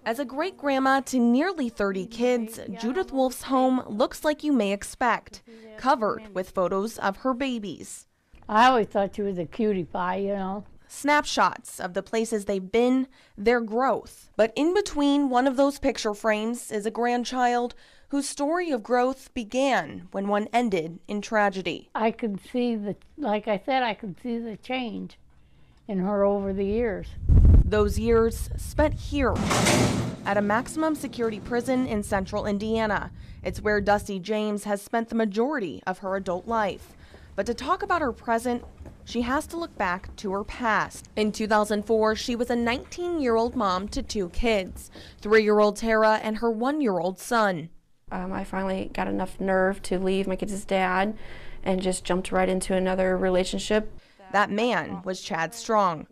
As a great-grandma to nearly 30 kids, Judith Wolf's home looks like you may expect, covered with photos of her babies. I always thought she was a cutie pie, you know. Snapshots of the places they've been, their growth. But in between one of those picture frames is a grandchild whose story of growth began when one ended in tragedy. I could see like I said, I could see the change in her over the years. Those years spent here at a maximum security prison in central Indiana. It's where Dusty James has spent the majority of her adult life. But to talk about her present, she has to look back to her past. In 2004, she was a 19-year-old mom to 2 kids, 3-year-old Tara and her 1-year-old son. I finally got enough nerve to leave my kids' dad and just jumped right into another relationship. That man was Chad Strong.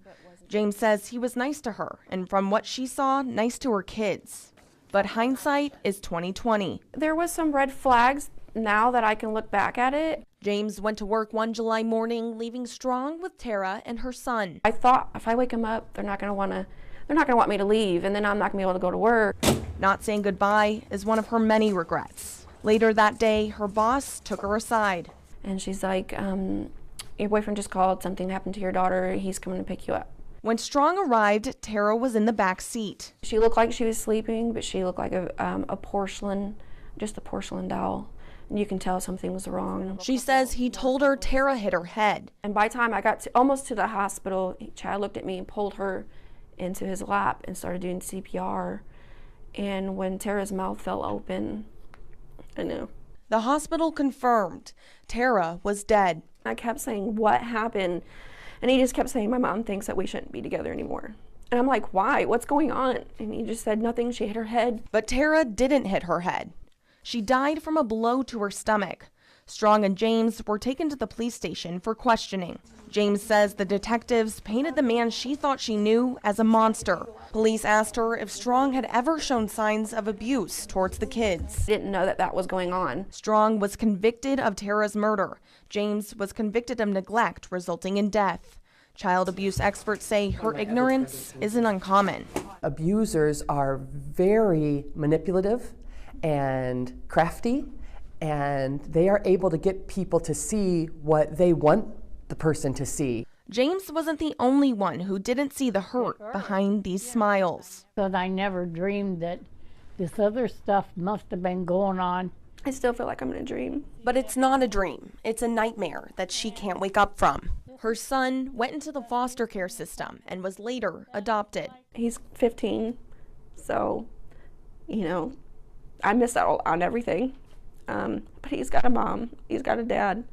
James says he was nice to her, and from what she saw, nice to her kids. But hindsight is 20/20. There was some red flags now that I can look back at it. James went to work one July morning, leaving Strong with Tara and her son. I thought if I wake them up, they're not going to want me to leave, and then I'm not going to be able to go to work. Not saying goodbye is one of her many regrets. Later that day, her boss took her aside. And she's like, your boyfriend just called, something happened to your daughter, he's coming to pick you up. When Strong arrived, Tara was in the back seat. She looked like she was sleeping, but she looked like a porcelain doll. And you can tell something was wrong. She says he told her Tara hit her head. And by the time I got almost to the hospital, Chad looked at me and pulled her into his lap and started doing CPR. And when Tara's mouth fell open, I knew. The hospital confirmed Tara was dead. I kept saying, what happened? And he just kept saying, my mom thinks that we shouldn't be together anymore. And I'm like, why? What's going on? And he just said nothing. She hit her head. But Tara didn't hit her head. She died from a blow to her stomach. Strong and James were taken to the police station for questioning. James says the detectives painted the man she thought she knew as a monster. Police asked her if Strong had ever shown signs of abuse towards the kids. I didn't know that that was going on. Strong was convicted of Tara's murder. James was convicted of neglect resulting in death. Child abuse experts say her ignorance isn't uncommon. Abusers are very manipulative and crafty, and they are able to get people to see what they want the person to see. James wasn't the only one who didn't see the hurt behind these smiles. But I never dreamed that this other stuff must have been going on. I still feel like I'm in a dream. But it's not a dream. It's a nightmare that she can't wake up from. Her son went into the foster care system and was later adopted. He's 15, so, you know, I missed out on everything. But he's got a mom, he's got a dad,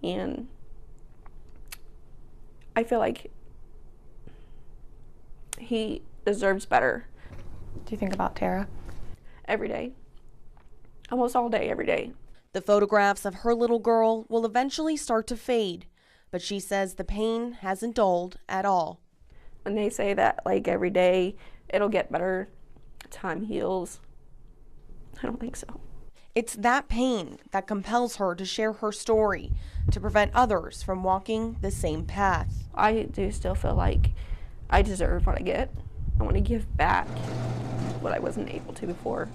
and I feel like he deserves better. Do you think about Tara? Every day. Almost all day, every day. The photographs of her little girl will eventually start to fade, but she says the pain hasn't dulled at all. When they say that, like, every day it'll get better, time heals, I don't think so. It's that pain that compels her to share her story, to prevent others from walking the same path. I do still feel like I deserve what I get. I want to give back what I wasn't able to before.